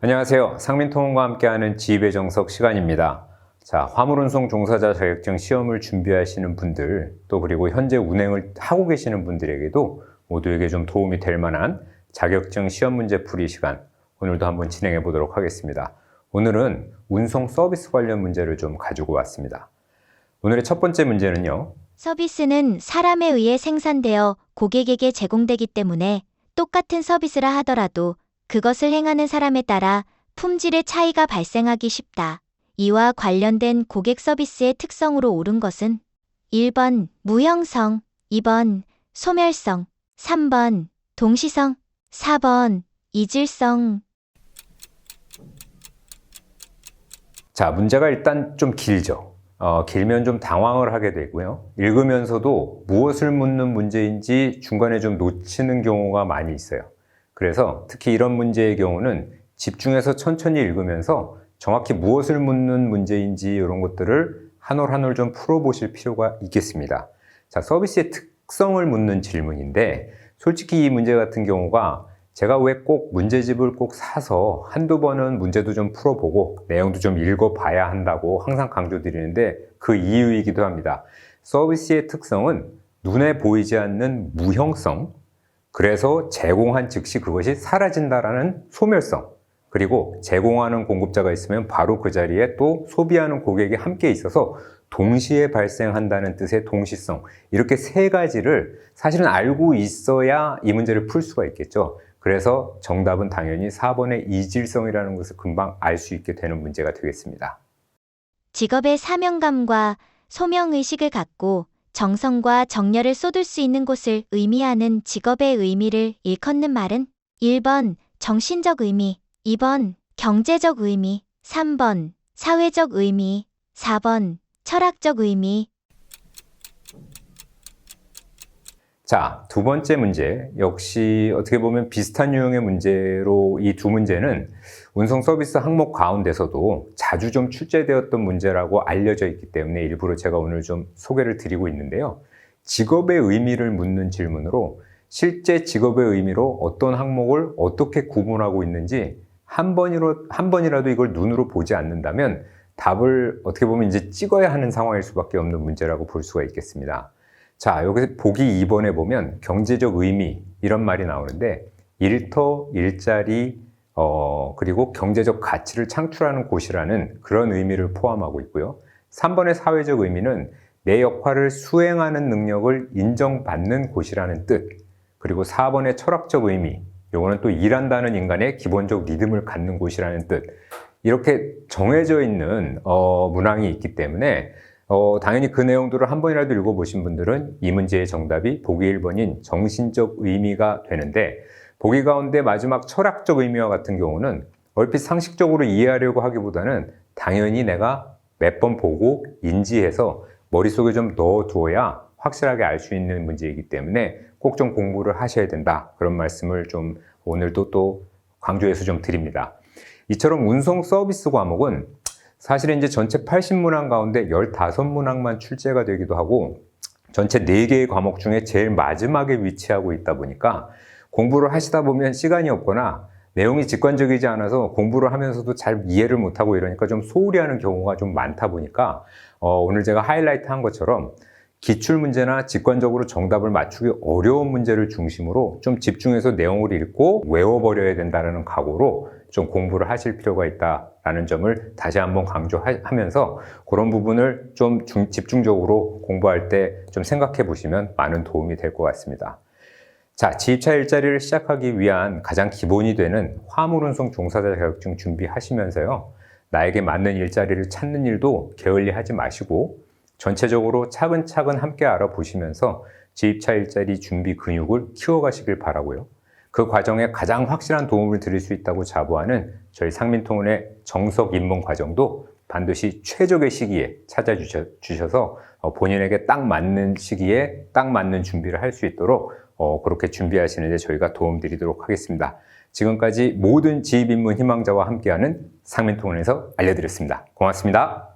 안녕하세요. 상민통운과 함께하는 지입의 정석 시간입니다. 자, 화물운송 종사자 자격증 시험을 준비하시는 분들, 또 그리고 현재 운행을 하고 계시는 분들에게도 모두에게 좀 도움이 될 만한 자격증 시험 문제 풀이 시간, 오늘도 한번 진행해 보도록 하겠습니다. 오늘은 운송 서비스 관련 문제를 좀 가지고 왔습니다. 오늘의 첫 번째 문제는요. 서비스는 사람에 의해 생산되어 고객에게 제공되기 때문에 똑같은 서비스라 하더라도 그것을 행하는 사람에 따라 품질의 차이가 발생하기 쉽다. 이와 관련된 고객 서비스의 특성으로 옳은 것은 1번 무형성, 2번 소멸성, 3번 동시성, 4번 이질성. 자, 문제가 일단 좀 길죠. 길면 좀 당황을 하게 되고요. 읽으면서도 무엇을 묻는 문제인지 중간에 좀 놓치는 경우가 많이 있어요. 그래서 특히 이런 문제의 경우는 집중해서 천천히 읽으면서 정확히 무엇을 묻는 문제인지 이런 것들을 한 올 한 올 좀 풀어보실 필요가 있겠습니다. 자, 서비스의 특성을 묻는 질문인데 솔직히 이 문제 같은 경우가 제가 왜 꼭 문제집을 꼭 사서 한두 번은 문제도 좀 풀어보고 내용도 좀 읽어봐야 한다고 항상 강조드리는데 그 이유이기도 합니다. 서비스의 특성은 눈에 보이지 않는 무형성, 그래서 제공한 즉시 그것이 사라진다라는 소멸성, 그리고 제공하는 공급자가 있으면 바로 그 자리에 또 소비하는 고객이 함께 있어서 동시에 발생한다는 뜻의 동시성, 이렇게 세 가지를 사실은 알고 있어야 이 문제를 풀 수가 있겠죠. 그래서 정답은 당연히 4번의 이질성이라는 것을 금방 알 수 있게 되는 문제가 되겠습니다. 직업의 사명감과 소명의식을 갖고 정성과 정열을 쏟을 수 있는 곳을 의미하는 직업의 의미를 일컫는 말은 1번 정신적 의미, 2번 경제적 의미, 3번 사회적 의미, 4번 철학적 의미. 자, 두 번째 문제, 역시 어떻게 보면 비슷한 유형의 문제로 이 두 문제는 운송 서비스 항목 가운데서도 자주 좀 출제되었던 문제라고 알려져 있기 때문에 일부러 제가 오늘 좀 소개를 드리고 있는데요. 직업의 의미를 묻는 질문으로 실제 직업의 의미로 어떤 항목을 어떻게 구분하고 있는지 한 번이라도 이걸 눈으로 보지 않는다면 답을 어떻게 보면 이제 찍어야 하는 상황일 수밖에 없는 문제라고 볼 수가 있겠습니다. 자, 여기서 보기 2번에 보면 경제적 의미 이런 말이 나오는데 일터, 일자리, 그리고 경제적 가치를 창출하는 곳이라는 그런 의미를 포함하고 있고요. 3번의 사회적 의미는 내 역할을 수행하는 능력을 인정받는 곳이라는 뜻, 그리고 4번의 철학적 의미, 요거는 또 일한다는 인간의 기본적 리듬을 갖는 곳이라는 뜻, 이렇게 정해져 있는 문항이 있기 때문에 당연히 그 내용들을 한 번이라도 읽어보신 분들은 이 문제의 정답이 보기 1번인 정신적 의미가 되는데, 보기 가운데 마지막 철학적 의미와 같은 경우는 얼핏 상식적으로 이해하려고 하기보다는 당연히 내가 몇 번 보고 인지해서 머릿속에 좀 넣어두어야 확실하게 알 수 있는 문제이기 때문에 꼭 좀 공부를 하셔야 된다, 그런 말씀을 좀 오늘도 또 강조해서 좀 드립니다. 이처럼 운송 서비스 과목은 사실은 이제 전체 80문항 가운데 15문항만 출제가 되기도 하고 전체 4개의 과목 중에 제일 마지막에 위치하고 있다 보니까 공부를 하시다 보면 시간이 없거나 내용이 직관적이지 않아서 공부를 하면서도 잘 이해를 못하고 이러니까 좀 소홀히 하는 경우가 좀 많다 보니까 오늘 제가 하이라이트 한 것처럼 기출문제나 직관적으로 정답을 맞추기 어려운 문제를 중심으로 좀 집중해서 내용을 읽고 외워버려야 된다는 각오로 좀 공부를 하실 필요가 있다는 점을 다시 한번 강조하면서 그런 부분을 좀 집중적으로 공부할 때 좀 생각해 보시면 많은 도움이 될 것 같습니다. 자, 지입차 일자리를 시작하기 위한 가장 기본이 되는 화물운송 종사자 자격증 준비하시면서요, 나에게 맞는 일자리를 찾는 일도 게을리하지 마시고 전체적으로 차근차근 함께 알아보시면서 지입차 일자리 준비 근육을 키워가시길 바라고요. 그 과정에 가장 확실한 도움을 드릴 수 있다고 자부하는 저희 상민통운의 정석 입문 과정도 반드시 최적의 시기에 찾아주셔서 본인에게 딱 맞는 시기에 딱 맞는 준비를 할 수 있도록 그렇게 준비하시는데 저희가 도움드리도록 하겠습니다. 지금까지 모든 지입 입문 희망자와 함께하는 상민통운에서 알려드렸습니다. 고맙습니다.